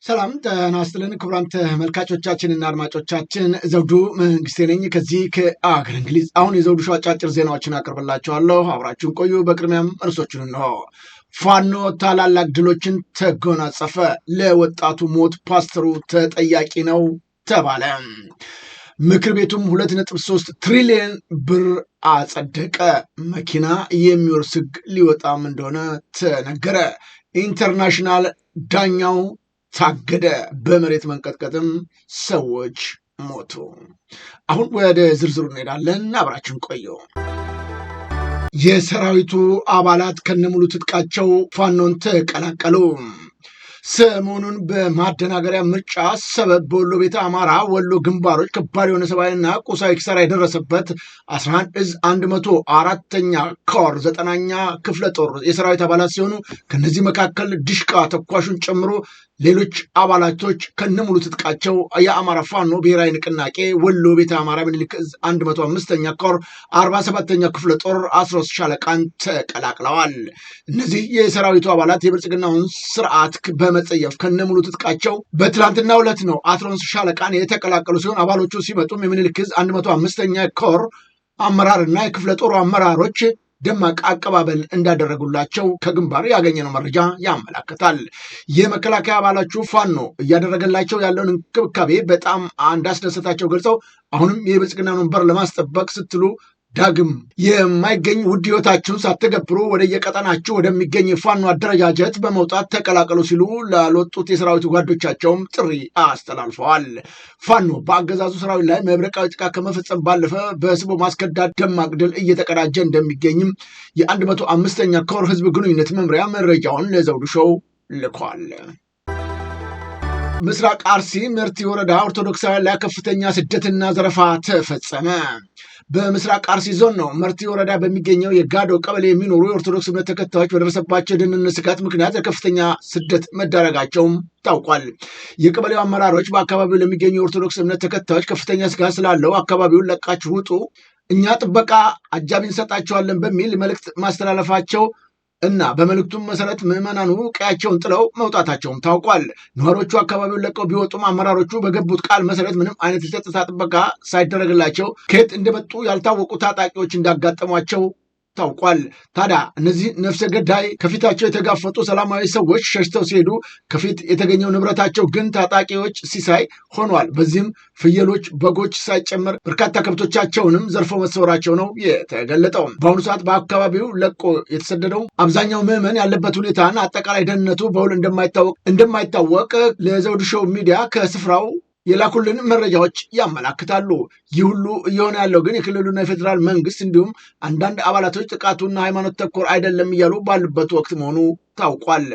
ሰላም ጤና ይስጥልን ክቡራን ተመልካቾቻችንና አድማጮቻችን ዘውዱ መንግስቴ ነኝ ከዚህ ከአገር እንግሊዝ። አሁን የዘውዱ ሾው አጫጭር ዜናዎችን አቀርብላችኋለሁ፣ አብራችሁን ቆዩ። በቅድሚያም እርሶችን እንሆ። ፋኖ ታላላቅ ድሎችን ተጎናጸፈ፣ ለወጣቱ ሞት ፓስተሩ ተጠያቂ ነው ተባለ። ምክር ቤቱም 2.3 ትሪሊዮን ብር አጸደቀ። መኪና የሚወርስ ሕግ ሊወጣም እንደሆነ ተነገረ። ኢንተርናሽናል ዳኛው ታገደ። በመሬት መንቀጥቀጥም ሰዎች ሞቱ። አሁን ወደ ዝርዝሩ እንሄዳለን፣ አብራችን ቆዩ። የሰራዊቱ አባላት ከነሙሉ ትጥቃቸው ፋኖን ተቀላቀሉ። ሰሞኑን በማደናገሪያ ምርጫ ሰበብ በወሎ ቤተ አማራ ወሎ ግንባሮች ከባድ የሆነ ሰብአዊና ቁሳዊ ኪሳራ የደረሰበት 11 ዕዝ 104ኛ ኮር 9ኛ ክፍለ ጦር የሰራዊት አባላት ሲሆኑ ከነዚህ መካከል ድሽቃ ተኳሹን ጨምሮ ሌሎች አባላቶች ከነሙሉ ትጥቃቸው የአማራ ፋኖ ብሔራዊ ንቅናቄ ወሎ ቤተ አማራ ምኒልክ ዕዝ 105ኛ ኮር 47ኛ ክፍለ ጦር 13 ሻለቃን ተቀላቅለዋል። እነዚህ የሰራዊቱ አባላት የብልጽግናውን ስርዓት በመጸየፍ ከነሙሉ ትጥቃቸው በትላንትናው ዕለት ነው 13 ሻለቃን የተቀላቀሉ ሲሆን አባሎቹ ሲመጡም የምኒልክ ዕዝ 105ኛ ኮር አመራርና የክፍለ ጦሩ አመራሮች ደማቅ አቀባበል እንዳደረጉላቸው ከግንባር ያገኘነው መረጃ ያመላክታል። የመከላከያ አባላቹ ፋኖ እያደረገላቸው ያለውን እንክብካቤ በጣም እንዳስደሰታቸው ገልጸው አሁንም የብልጽግናን ወንበር ለማስጠበቅ ስትሉ ዳግም የማይገኝ ውድ ህይወታችሁን ሳትገብሩ ወደ የቀጠናችሁ ወደሚገኝ ፋኖ አደረጃጀት በመውጣት ተቀላቀሉ ሲሉ ላልወጡት የሰራዊቱ ጓዶቻቸውም ጥሪ አስተላልፈዋል። ፋኖ በአገዛዙ ሰራዊት ላይ መብረቃዊ ጥቃት ከመፈጸም ባለፈ በስቦ ማስከዳት ደማቅ ድል እየተቀዳጀ እንደሚገኝም የ105ኛ ኮር ህዝብ ግንኙነት መምሪያ መረጃውን ለዘውዱ ሾው ልኳል። ምስራቅ አርሲ መርቲ ወረዳ ኦርቶዶክሳውያን ላይ ከፍተኛ ስደትና ዘረፋ ተፈጸመ። በምስራቅ አርሲ ዞን ነው መርቲ ወረዳ በሚገኘው የጋዶ ቀበሌ የሚኖሩ የኦርቶዶክስ እምነት ተከታዮች በደረሰባቸው የደህንነት ስጋት ምክንያት ለከፍተኛ ስደት መዳረጋቸውም ታውቋል። የቀበሌው አመራሮች በአካባቢው ለሚገኙ የኦርቶዶክስ እምነት ተከታዮች ከፍተኛ ስጋት ስላለው አካባቢውን ለቃችሁ ውጡ፣ እኛ ጥበቃ አጃቢ እንሰጣቸዋለን በሚል መልእክት ማስተላለፋቸው እና በመልእክቱም መሰረት ምዕመናኑ ቀያቸውን ጥለው መውጣታቸውም ታውቋል። ነዋሪዎቹ አካባቢውን ለቀው ቢወጡም አመራሮቹ በገቡት ቃል መሰረት ምንም አይነት የጸጥታ ጥበቃ ሳይደረግላቸው ከየት እንደመጡ ያልታወቁ ታጣቂዎች እንዳጋጠሟቸው ታውቋል። ታዲያ እነዚህ ነፍሰ ገዳይ ከፊታቸው የተጋፈጡ ሰላማዊ ሰዎች ሸሽተው ሲሄዱ ከፊት የተገኘው ንብረታቸው ግን ታጣቂዎች ሲሳይ ሆኗል። በዚህም ፍየሎች፣ በጎች ሳይጨመር በርካታ ከብቶቻቸውንም ዘርፎ መሰወራቸው ነው የተገለጠው። በአሁኑ ሰዓት በአካባቢው ለቆ የተሰደደው አብዛኛው ምዕመን ያለበት ሁኔታና አጠቃላይ ደህንነቱ በውል እንደማይታወቅ ለዘውዱ ሾው ሚዲያ ከስፍራው የላኩልን መረጃዎች ያመላክታሉ። ይህ ሁሉ እየሆነ ያለው ግን የክልሉና የፌዴራል መንግስት እንዲሁም አንዳንድ አባላቶች ጥቃቱና ሃይማኖት ተኮር አይደለም እያሉ ባሉበት ወቅት መሆኑ ታውቋል።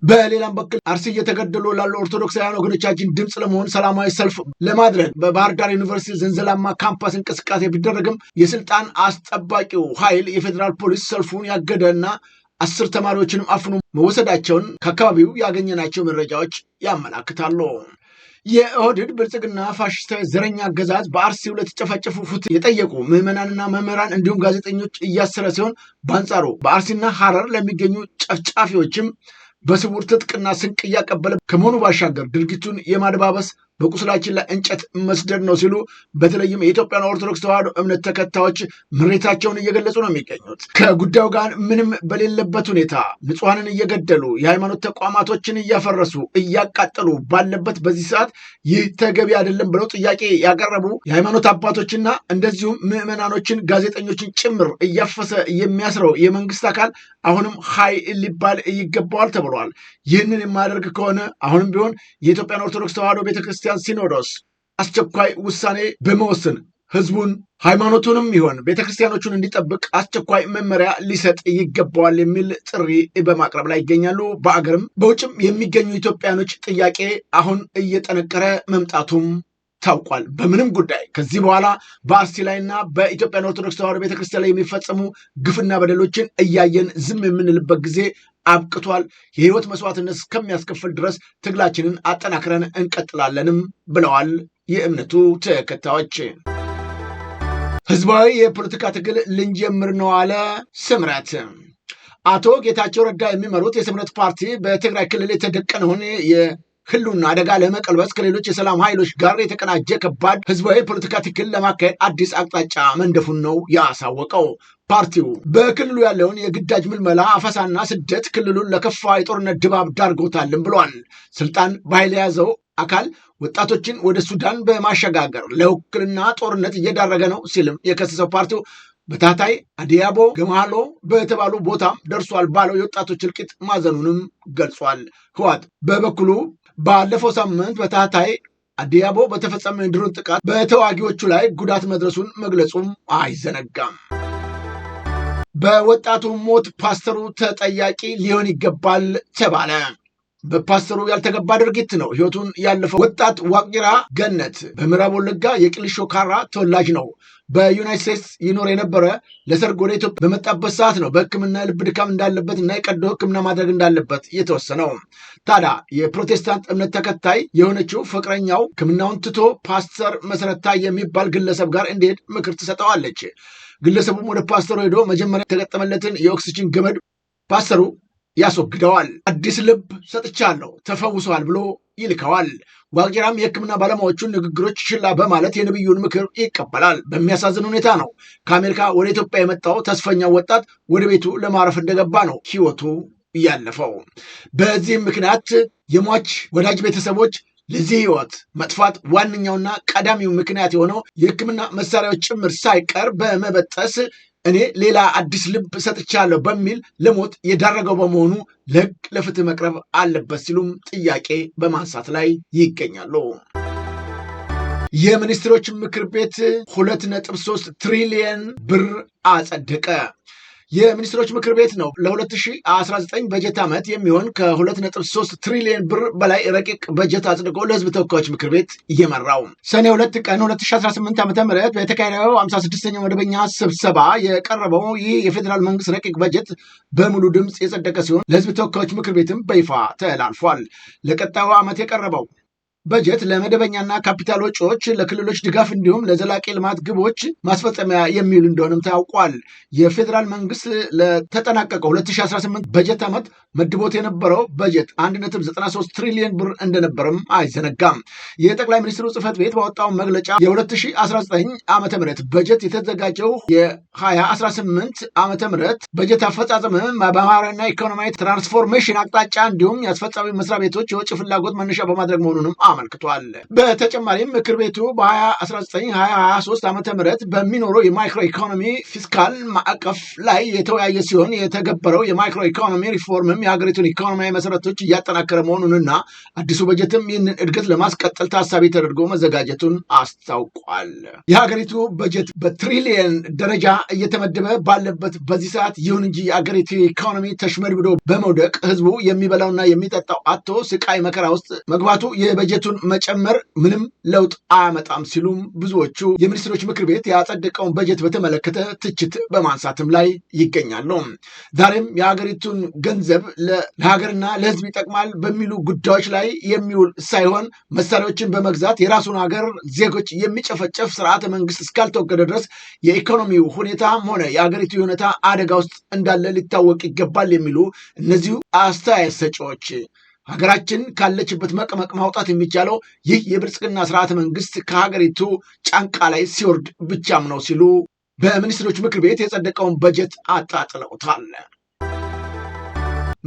በሌላም በኩል አርሲ እየተገደሉ ላሉ ኦርቶዶክሳውያን ወገኖቻችን ድምፅ ለመሆን ሰላማዊ ሰልፍ ለማድረግ በባህር ዳር ዩኒቨርሲቲ ዘንዘላማ ካምፓስ እንቅስቃሴ ቢደረግም የስልጣን አስጠባቂው ኃይል የፌዴራል ፖሊስ ሰልፉን ያገደና 10 ተማሪዎችንም አፍኖ መወሰዳቸውን ከአካባቢው ያገኘናቸው መረጃዎች ያመላክታሉ። የኦህዴድ ብልጽግና ፋሽስታዊ ዘረኛ አገዛዝ በአርሲው ለተጨፈጨፉ ፍትህ የጠየቁ ምዕመናንና መምህራን እንዲሁም ጋዜጠኞች እያሰረ ሲሆን በአንጻሩ በአርሲና ሐረር ለሚገኙ ጨፍጫፊዎችም በስውር ትጥቅና ስንቅ እያቀበለ ከመሆኑ ባሻገር ድርጊቱን የማደባበስ በቁስላችን ላይ እንጨት መስደድ ነው ሲሉ በተለይም የኢትዮጵያን ኦርቶዶክስ ተዋሕዶ እምነት ተከታዮች ምሬታቸውን እየገለጹ ነው የሚገኙት። ከጉዳዩ ጋር ምንም በሌለበት ሁኔታ ንጹሐንን እየገደሉ የሃይማኖት ተቋማቶችን እያፈረሱ እያቃጠሉ ባለበት በዚህ ሰዓት ይህ ተገቢ አይደለም ብለው ጥያቄ ያቀረቡ የሃይማኖት አባቶችና እንደዚሁም ምዕመናኖችን፣ ጋዜጠኞችን ጭምር እያፈሰ የሚያስረው የመንግስት አካል አሁንም ሀይ ሊባል ይገባዋል ተብሏል። ይህንን የማያደርግ ከሆነ አሁንም ቢሆን የኢትዮጵያን ኦርቶዶክስ ተዋሕዶ ቤተክርስቲያን ሲኖዶስ አስቸኳይ ውሳኔ በመወሰን ህዝቡን ሃይማኖቱንም ይሆን ቤተክርስቲያኖቹን እንዲጠብቅ አስቸኳይ መመሪያ ሊሰጥ ይገባዋል የሚል ጥሪ በማቅረብ ላይ ይገኛሉ። በአገርም በውጭም የሚገኙ ኢትዮጵያኖች ጥያቄ አሁን እየጠነከረ መምጣቱም ታውቋል። በምንም ጉዳይ ከዚህ በኋላ በአርሲ ላይና በኢትዮጵያን ኦርቶዶክስ ተዋሕዶ ቤተክርስቲያን ላይ የሚፈጸሙ ግፍና በደሎችን እያየን ዝም የምንልበት ጊዜ አብቅቷል። የህይወት መስዋዕትነት እስከሚያስከፍል ድረስ ትግላችንን አጠናክረን እንቀጥላለንም ብለዋል የእምነቱ ተከታዮች። ህዝባዊ የፖለቲካ ትግል ልንጀምር ነው አለ ስምረት። አቶ ጌታቸው ረዳ የሚመሩት የስምረት ፓርቲ በትግራይ ክልል የተደቀነውን የህልውና አደጋ ለመቀልበስ ከሌሎች የሰላም ኃይሎች ጋር የተቀናጀ ከባድ ህዝባዊ ፖለቲካ ትግል ለማካሄድ አዲስ አቅጣጫ መንደፉን ነው ያሳወቀው። ፓርቲው በክልሉ ያለውን የግዳጅ ምልመላ፣ አፈሳና ስደት ክልሉን ለከፋ የጦርነት ድባብ ዳርጎታልም ብሏል። ስልጣን በኃይል የያዘው አካል ወጣቶችን ወደ ሱዳን በማሸጋገር ለውክልና ጦርነት እየዳረገ ነው ሲልም የከሰሰው ፓርቲው በታህታይ አዲያቦ ገማሎ በተባሉ ቦታም ደርሷል ባለው የወጣቶች እልቂት ማዘኑንም ገልጿል። ህወሓት በበኩሉ ባለፈው ሳምንት በታህታይ አዲያቦ በተፈጸመ የድሮን ጥቃት በተዋጊዎቹ ላይ ጉዳት መድረሱን መግለጹም አይዘነጋም። በወጣቱ ሞት ፓስተሩ ተጠያቂ ሊሆን ይገባል ተባለ። በፓስተሩ ያልተገባ ድርጊት ነው ህይወቱን ያለፈው ወጣት ዋቅጅራ ገነት በምዕራብ ወለጋ የቅሊሾ ካራ ተወላጅ ነው። በዩናይትድ ስቴትስ ይኖር የነበረ ለሰርግ ወደ ኢትዮጵያ በመጣበት ሰዓት ነው በሕክምና የልብ ድካም እንዳለበት እና የቀዶ ሕክምና ማድረግ እንዳለበት የተወሰነው። ታዲያ የፕሮቴስታንት እምነት ተከታይ የሆነችው ፍቅረኛው ሕክምናውን ትቶ ፓስተር መሰረታ የሚባል ግለሰብ ጋር እንዲሄድ ምክር ትሰጠዋለች። ግለሰቡም ወደ ፓስተሩ ሄዶ መጀመሪያ የተገጠመለትን የኦክሲጅን ገመድ ፓስተሩ ያስወግደዋል። አዲስ ልብ ሰጥቻለሁ ተፈውሰዋል ብሎ ይልከዋል። ዋቅጅራም የህክምና ባለሙያዎቹን ንግግሮች ችላ በማለት የነብዩን ምክር ይቀበላል። በሚያሳዝን ሁኔታ ነው ከአሜሪካ ወደ ኢትዮጵያ የመጣው ተስፈኛው ወጣት ወደ ቤቱ ለማረፍ እንደገባ ነው ህይወቱ ያለፈው። በዚህም ምክንያት የሟች ወዳጅ ቤተሰቦች ለዚህ ህይወት መጥፋት ዋነኛውና ቀዳሚው ምክንያት የሆነው የህክምና መሳሪያዎች ጭምር ሳይቀር በመበጠስ እኔ ሌላ አዲስ ልብ ሰጥቻለሁ በሚል ለሞት የዳረገው በመሆኑ ለህግ ለፍትህ መቅረብ አለበት ሲሉም ጥያቄ በማንሳት ላይ ይገኛሉ። የሚኒስትሮች ምክር ቤት 2.3 ትሪሊየን ብር አጸደቀ። የሚኒስትሮች ምክር ቤት ነው ለ2019 በጀት ዓመት የሚሆን ከ2.3 ትሪሊዮን ብር በላይ ረቂቅ በጀት አጽድቆ ለህዝብ ተወካዮች ምክር ቤት እየመራው። ሰኔ 2 ቀን 2018 ዓ.ም በተካሄደው 56ኛው መደበኛ ስብሰባ የቀረበው ይህ የፌዴራል መንግስት ረቂቅ በጀት በሙሉ ድምፅ የጸደቀ ሲሆን ለህዝብ ተወካዮች ምክር ቤትም በይፋ ተላልፏል። ለቀጣዩ ዓመት የቀረበው በጀት ለመደበኛና ካፒታል ወጪዎች፣ ለክልሎች ድጋፍ እንዲሁም ለዘላቂ ልማት ግቦች ማስፈጸሚያ የሚውል እንደሆነም ታውቋል። የፌዴራል መንግስት ለተጠናቀቀው 2018 በጀት ዓመት መድቦት የነበረው በጀት 1.93 ትሪሊዮን ብር እንደነበረም አይዘነጋም። የጠቅላይ ሚኒስትሩ ጽህፈት ቤት ባወጣው መግለጫ የ2019 ዓ.ም በጀት የተዘጋጀው የ2018 ዓ.ም በጀት አፈጻጸም በማህበራዊና ኢኮኖሚያዊ ትራንስፎርሜሽን አቅጣጫ እንዲሁም የአስፈጻሚ መስሪያ ቤቶች የውጭ ፍላጎት መነሻ በማድረግ መሆኑንም አመልክቷል። በተጨማሪም ምክር ቤቱ በ2019-2023 ዓ.ም በሚኖረው የማይክሮ ኢኮኖሚ ፊስካል ማዕቀፍ ላይ የተወያየ ሲሆን የተገበረው የማይክሮ ኢኮኖሚ ሪፎርምም የሀገሪቱን ኢኮኖሚያዊ መሰረቶች እያጠናከረ መሆኑንና አዲሱ በጀትም ይህንን እድገት ለማስቀጠል ታሳቢ ተደርጎ መዘጋጀቱን አስታውቋል። የሀገሪቱ በጀት በትሪሊየን ደረጃ እየተመደበ ባለበት በዚህ ሰዓት ይሁን እንጂ የሀገሪቱ ኢኮኖሚ ተሽመድምዶ በመውደቅ ህዝቡ የሚበላውና የሚጠጣው አቶ ስቃይ መከራ ውስጥ መግባቱ የበጀቱን መጨመር ምንም ለውጥ አያመጣም ሲሉም ብዙዎቹ የሚኒስትሮች ምክር ቤት ያጸደቀውን በጀት በተመለከተ ትችት በማንሳትም ላይ ይገኛሉ። ዛሬም የሀገሪቱን ገንዘብ ለሀገርና ለህዝብ ይጠቅማል በሚሉ ጉዳዮች ላይ የሚውል ሳይሆን መሳሪያዎችን በመግዛት የራሱን ሀገር ዜጎች የሚጨፈጨፍ ስርዓተ መንግስት እስካልተወገደ ድረስ የኢኮኖሚው ሁኔታም ሆነ የሀገሪቱ ሁኔታ አደጋ ውስጥ እንዳለ ሊታወቅ ይገባል የሚሉ እነዚሁ አስተያየት ሰጪዎች ሀገራችን ካለችበት መቀመቅ ማውጣት የሚቻለው ይህ የብልጽግና ስርዓተ መንግስት ከሀገሪቱ ጫንቃ ላይ ሲወርድ ብቻም ነው ሲሉ በሚኒስትሮች ምክር ቤት የጸደቀውን በጀት አጣጥለውታል።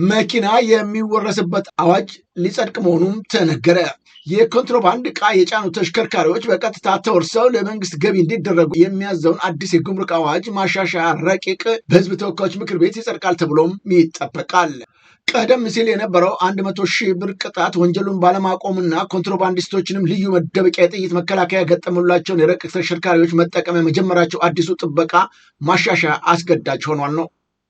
መኪና የሚወረስበት አዋጅ ሊጸድቅ መሆኑም ተነገረ። የኮንትሮባንድ ዕቃ የጫኑ ተሽከርካሪዎች በቀጥታ ተወርሰው ለመንግስት ገቢ እንዲደረጉ የሚያዘውን አዲስ የጉምሩክ አዋጅ ማሻሻያ ረቂቅ በህዝብ ተወካዮች ምክር ቤት ይጸድቃል ተብሎም ይጠበቃል። ቀደም ሲል የነበረው 100 ሺህ ብር ቅጣት ወንጀሉን ባለማቆምና ኮንትሮባንዲስቶችንም ልዩ መደበቂያ የጥይት መከላከያ ገጠሙላቸውን የረቂቅ ተሽከርካሪዎች መጠቀሚያ መጀመራቸው አዲሱ ጥበቃ ማሻሻያ አስገዳጅ ሆኗል ነው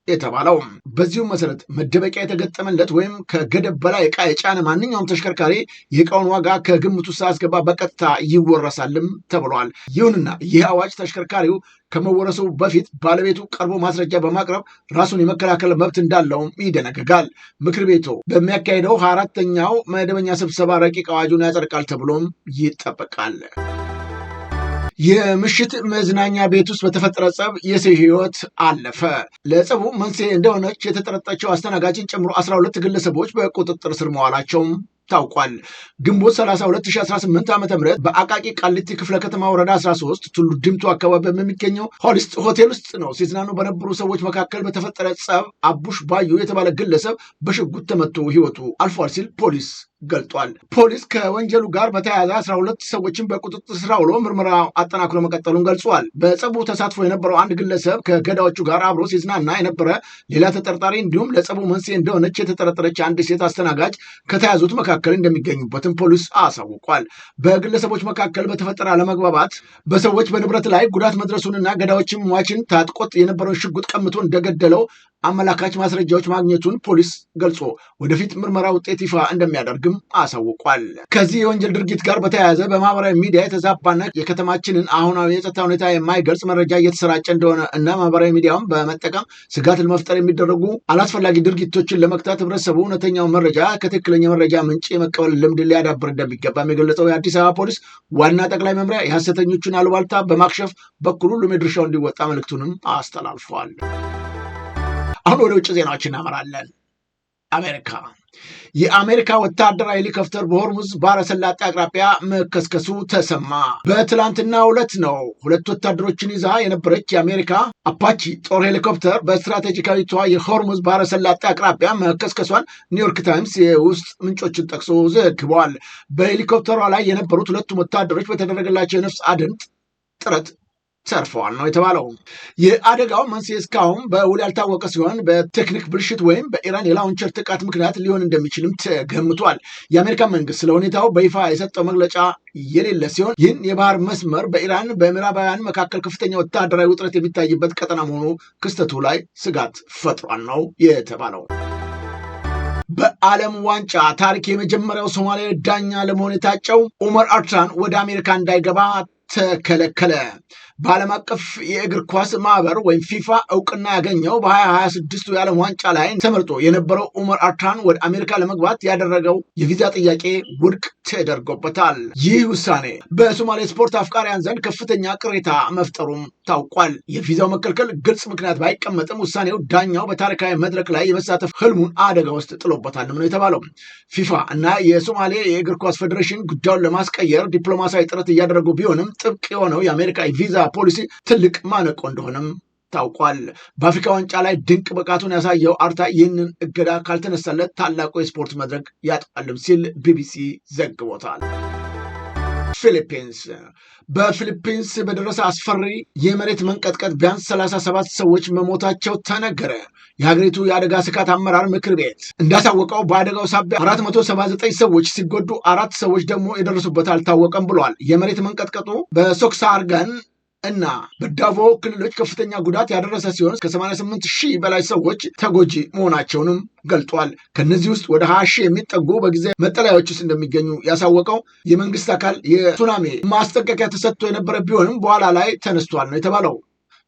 የተባለው። በዚሁ መሰረት መደበቂያ የተገጠመለት ወይም ከገደብ በላይ ዕቃ የጫነ ማንኛውም ተሽከርካሪ የዕቃውን ዋጋ ከግምቱ ሳያስገባ በቀጥታ ይወረሳልም ተብሏል። ይሁንና ይህ አዋጅ ተሽከርካሪው ከመወረሱ በፊት ባለቤቱ ቀርቦ ማስረጃ በማቅረብ ራሱን የመከላከል መብት እንዳለውም ይደነግጋል። ምክር ቤቱ በሚያካሄደው 24ኛው መደበኛ ስብሰባ ረቂቅ አዋጁን ያጸድቃል ተብሎም ይጠበቃል። የምሽት መዝናኛ ቤት ውስጥ በተፈጠረ ጸብ የሰው ሕይወት አለፈ። ለጸቡ መንስኤ እንደሆነች የተጠረጠረችው አስተናጋጅን ጨምሮ 12 ግለሰቦች በቁጥጥር ስር መዋላቸውም ታውቋል። ግንቦት 30 2018 ዓ.ም በአቃቂ ቃሊቲ ክፍለ ከተማ ወረዳ 13 ቱሉ ድምቱ አካባቢ በሚገኘው ሆሊስት ሆቴል ውስጥ ነው ሲዝናኑ በነበሩ ሰዎች መካከል በተፈጠረ ጸብ አቡሽ ባዩ የተባለ ግለሰብ በሽጉጥ ተመቶ ሕይወቱ አልፏል ሲል ፖሊስ ገልጧል። ፖሊስ ከወንጀሉ ጋር በተያያዘ 12 ሰዎችን በቁጥጥር ስር አውሎ ምርመራ አጠናክሮ መቀጠሉን ገልጿል። በጸቡ ተሳትፎ የነበረው አንድ ግለሰብ ከገዳዮቹ ጋር አብሮ ሲዝናና የነበረ ሌላ ተጠርጣሪ እንዲሁም ለጸቡ መንስኤ እንደሆነች የተጠረጠረች አንድ ሴት አስተናጋጅ ከተያዙት መካከል እንደሚገኙበትም ፖሊስ አሳውቋል። በግለሰቦች መካከል በተፈጠረ አለመግባባት በሰዎች በንብረት ላይ ጉዳት መድረሱንና ገዳዮችም ሟችን ታጥቆት የነበረውን ሽጉጥ ቀምቶ እንደገደለው አመላካች ማስረጃዎች ማግኘቱን ፖሊስ ገልጾ ወደፊት ምርመራ ውጤት ይፋ እንደሚያደርግም አሳውቋል። ከዚህ የወንጀል ድርጊት ጋር በተያያዘ በማህበራዊ ሚዲያ የተዛባና የከተማችንን አሁናዊ የጸጥታ ሁኔታ የማይገልጽ መረጃ እየተሰራጨ እንደሆነ እና ማህበራዊ ሚዲያውን በመጠቀም ስጋት ለመፍጠር የሚደረጉ አላስፈላጊ ድርጊቶችን ለመክታት ህብረተሰቡ እውነተኛው መረጃ ከትክክለኛ መረጃ ምንጭ የመቀበል ልምድ ሊያዳብር እንደሚገባም የገለጸው የአዲስ አበባ ፖሊስ ዋና ጠቅላይ መምሪያ የሐሰተኞቹን አሉባልታ በማክሸፍ በኩል ሁሉም የድርሻው እንዲወጣ መልእክቱንም አስተላልፏል። አሁን ወደ ውጭ ዜናዎች እናመራለን። የአሜሪካ ወታደራዊ ሄሊኮፕተር በሆርሙዝ ባህረ ሰላጤ አቅራቢያ መከስከሱ ተሰማ። በትላንትናው ዕለት ነው። ሁለት ወታደሮችን ይዛ የነበረች የአሜሪካ አፓቺ ጦር ሄሊኮፕተር በስትራቴጂካዊቷ የሆርሙዝ ባህረ ሰላጤ አቅራቢያ መከስከሷን ኒውዮርክ ታይምስ የውስጥ ምንጮችን ጠቅሶ ዘግቧል። በሄሊኮፕተሯ ላይ የነበሩት ሁለቱም ወታደሮች በተደረገላቸው የነፍስ አድን ጥረት ተርፈዋል ነው የተባለው። የአደጋው መንስኤ እስካሁን በውል ያልታወቀ ሲሆን በቴክኒክ ብልሽት ወይም በኢራን የላውንቸር ጥቃት ምክንያት ሊሆን እንደሚችልም ተገምቷል። የአሜሪካ መንግስት ስለ ሁኔታው በይፋ የሰጠው መግለጫ የሌለ ሲሆን ይህን የባህር መስመር በኢራን በምዕራባውያን መካከል ከፍተኛ ወታደራዊ ውጥረት የሚታይበት ቀጠና መሆኑ ክስተቱ ላይ ስጋት ፈጥሯል ነው የተባለው። በዓለም ዋንጫ ታሪክ የመጀመሪያው ሶማሌ ዳኛ ለመሆን የታጨው ኡመር አርታን ወደ አሜሪካ እንዳይገባ ተከለከለ። በዓለም አቀፍ የእግር ኳስ ማህበር ወይም ፊፋ እውቅና ያገኘው በ2026 የዓለም ዋንጫ ላይ ተመርጦ የነበረው ኡመር አርታን ወደ አሜሪካ ለመግባት ያደረገው የቪዛ ጥያቄ ውድቅ ተደርጎበታል። ይህ ውሳኔ በሶማሌ ስፖርት አፍቃሪያን ዘንድ ከፍተኛ ቅሬታ መፍጠሩም ታውቋል። የቪዛው መከልከል ግልጽ ምክንያት ባይቀመጥም ውሳኔው ዳኛው በታሪካዊ መድረክ ላይ የመሳተፍ ህልሙን አደጋ ውስጥ ጥሎበታል ነው የተባለው። ፊፋ እና የሶማሌ የእግር ኳስ ፌዴሬሽን ጉዳዩን ለማስቀየር ዲፕሎማሲያዊ ጥረት እያደረጉ ቢሆንም ጥብቅ የሆነው የአሜሪካ ቪዛ ፖሊሲ ትልቅ ማነቆ እንደሆነም ታውቋል። በአፍሪካ ዋንጫ ላይ ድንቅ ብቃቱን ያሳየው አርታ ይህንን እገዳ ካልተነሳለት ታላቁ የስፖርት መድረክ ያጣልም ሲል ቢቢሲ ዘግቦታል። በፊሊፒንስ በደረሰ አስፈሪ የመሬት መንቀጥቀጥ ቢያንስ 37 ሰዎች መሞታቸው ተነገረ። የሀገሪቱ የአደጋ ስጋት አመራር ምክር ቤት እንዳሳወቀው በአደጋው ሳቢያ 479 ሰዎች ሲጎዱ 4 ሰዎች ደግሞ የደረሱበት አልታወቀም ብሏል። የመሬት መንቀጥቀጡ በሶክሳርጋን እና በዳቮ ክልሎች ከፍተኛ ጉዳት ያደረሰ ሲሆን ከ88 ሺህ በላይ ሰዎች ተጎጂ መሆናቸውንም ገልጧል። ከነዚህ ውስጥ ወደ 20 ሺህ የሚጠጉ በጊዜ መጠለያዎች ውስጥ እንደሚገኙ ያሳወቀው የመንግስት አካል የሱናሚ ማስጠንቀቂያ ተሰጥቶ የነበረ ቢሆንም በኋላ ላይ ተነስቷል ነው የተባለው።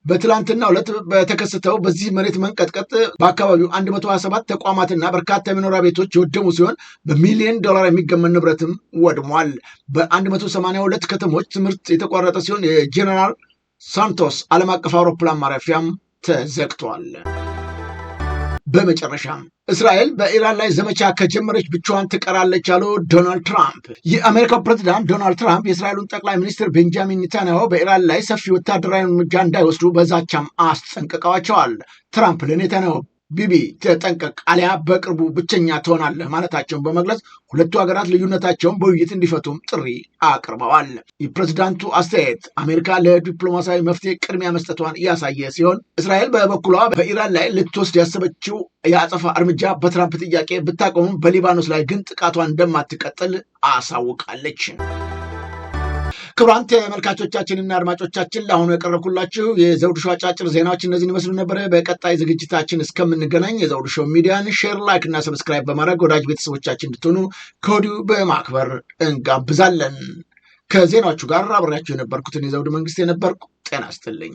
በትላንትና ዕለት በተከሰተው በዚህ መሬት መንቀጥቀጥ በአካባቢው 127 ተቋማትና በርካታ የመኖሪያ ቤቶች የወደሙ ሲሆን በሚሊዮን ዶላር የሚገመን ንብረትም ወድሟል። በ182 ከተሞች ትምህርት የተቋረጠ ሲሆን የጄኔራል ሳንቶስ ዓለም አቀፍ አውሮፕላን ማረፊያም ተዘግቷል። በመጨረሻም እስራኤል በኢራን ላይ ዘመቻ ከጀመረች ብቻዋን ትቀራለች ያሉ ዶናልድ ትራምፕ። የአሜሪካው ፕሬዝዳንት ዶናልድ ትራምፕ የእስራኤልን ጠቅላይ ሚኒስትር ቤንጃሚን ኔታንያሁ በኢራን ላይ ሰፊ ወታደራዊ እርምጃ እንዳይወስዱ በዛቻም አስጠንቅቀዋቸዋል። ትራምፕ ለኔታንያሁ ቢቢ ተጠንቀቅ አሊያ በቅርቡ ብቸኛ ትሆናለህ ማለታቸውን በመግለጽ ሁለቱ ሀገራት ልዩነታቸውን በውይይት እንዲፈቱም ጥሪ አቅርበዋል። የፕሬዝዳንቱ አስተያየት አሜሪካ ለዲፕሎማሲያዊ መፍትሄ ቅድሚያ መስጠቷን እያሳየ ሲሆን እስራኤል በበኩሏ በኢራን ላይ ልትወስድ ያሰበችው የአጸፋ እርምጃ በትራምፕ ጥያቄ ብታቆምም በሊባኖስ ላይ ግን ጥቃቷን እንደማትቀጥል አሳውቃለች። ክቡራን ተመልካቾቻችንና አድማጮቻችን ለአሁኑ ያቀረብኩላችሁ የዘውዱ ሾው አጫጭር ዜናዎች እነዚህን ይመስሉ ነበረ። በቀጣይ ዝግጅታችን እስከምንገናኝ የዘውዱ ሾው ሚዲያን ሼር፣ ላይክ እና ሰብስክራይብ በማድረግ ወዳጅ ቤተሰቦቻችን እንድትሆኑ ከወዲሁ በማክበር እንጋብዛለን። ከዜናዎቹ ጋር አብሬያችሁ የነበርኩትን የዘውዱ መንግስት የነበርኩ ጤና ይስጥልኝ።